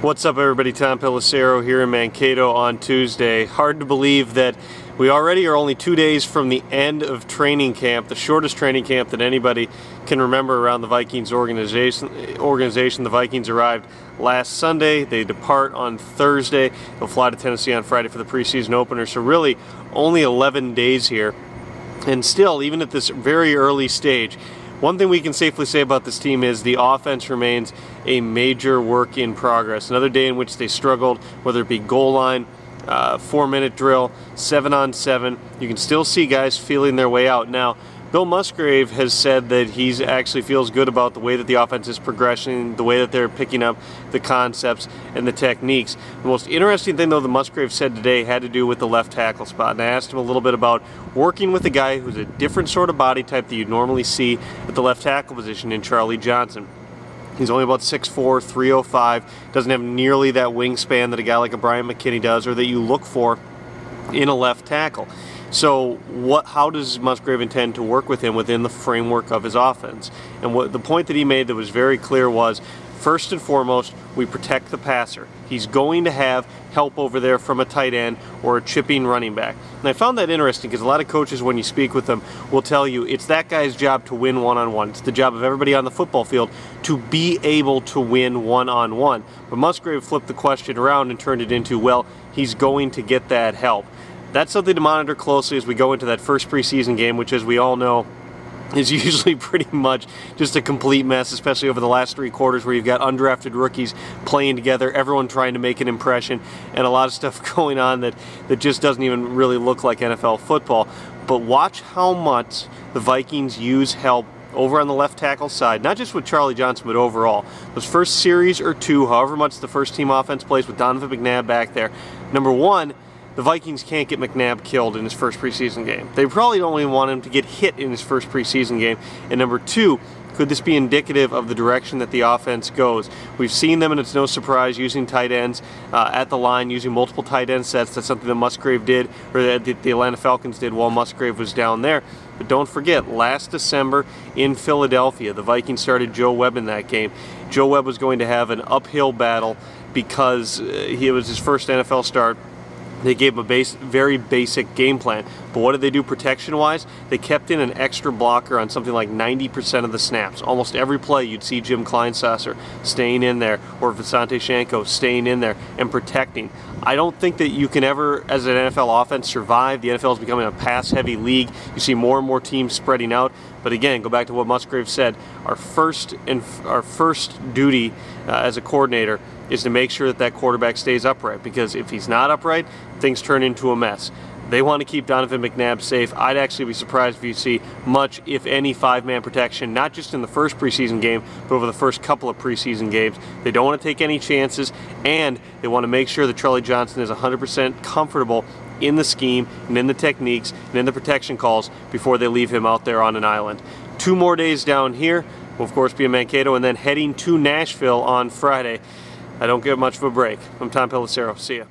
What's up, everybody? Tom Pelissero here in Mankato on Tuesday. Hard to believe that we already are only 2 days from the end of training camp, the shortest training camp that anybody can remember around the Vikings organization. The Vikings arrived last Sunday. They depart on Thursday. They'll fly to Tennessee on Friday for the preseason opener. So really only 11 days here. And still, even at this very early stage, one thing we can safely say about this team is the offense remains a major work in progress. Another day in which they struggled, whether it be goal line, 4-minute drill, 7-on-7. You can still see guys feeling their way out. Now, Bill Musgrave has said that he actually feels good about the way that the offense is progressing, the way that they're picking up the concepts and the techniques. The most interesting thing, though, that Musgrave said today had to do with the left tackle spot. And I asked him a little bit about working with a guy who's a different sort of body type that you normally see at the left tackle position in Charlie Johnson. He's only about 6'4", 305, doesn't have nearly that wingspan that a guy like a Brian McKinney does or that you look for in a left tackle. So how does Musgrave intend to work with him within the framework of his offense? And the point that he made that was very clear was, first and foremost, we protect the passer. He's going to have help over there from a tight end or a chipping running back. And I found that interesting because a lot of coaches, when you speak with them, will tell you it's that guy's job to win one-on-one. It's the job of everybody on the football field to be able to win one-on-one. But Musgrave flipped the question around and turned it into, well, he's going to get that help. That's something to monitor closely as we go into that first preseason game, which, as we all know, is usually pretty much just a complete mess, especially over the last 3 quarters where you've got undrafted rookies playing together, everyone trying to make an impression, and a lot of stuff going on that just doesn't even really look like NFL football. But watch how much the Vikings use help over on the left tackle side, not just with Charlie Johnson, but overall. Those first series or two, however much the first team offense plays with Donovan McNabb back there, number one, the Vikings can't get McNabb killed in his first preseason game. They probably don't even want him to get hit in his first preseason game. And number two, could this be indicative of the direction that the offense goes? We've seen them, and it's no surprise, using tight ends at the line, using multiple tight end sets. That's something that Musgrave did, or that the Atlanta Falcons did while Musgrave was down there. But don't forget, last December in Philadelphia, the Vikings started Joe Webb in that game. Joe Webb was going to have an uphill battle because it was his first NFL start. They gave him a very basic game plan. But what did they do protection-wise? They kept in an extra blocker on something like 90% of the snaps. Almost every play you'd see Jim Kleinsasser staying in there or Visanthe Shiancoe staying in there and protecting. I don't think that you can ever, as an NFL offense, survive. The NFL is becoming a pass-heavy league. You see more and more teams spreading out. But again, go back to what Musgrave said. Our first duty as a coordinator is to make sure that that quarterback stays upright, because if he's not upright, things turn into a mess. They want to keep Donovan McNabb safe. I'd actually be surprised if you see much, if any, 5-man protection, not just in the first preseason game, but over the first couple of preseason games. They don't want to take any chances, and they want to make sure that Charlie Johnson is 100% comfortable in the scheme and in the techniques and in the protection calls before they leave him out there on an island. 2 more days down here. We'll, of course, be in Mankato, and then heading to Nashville on Friday. I don't get much of a break. I'm Tom Pelissero. See ya.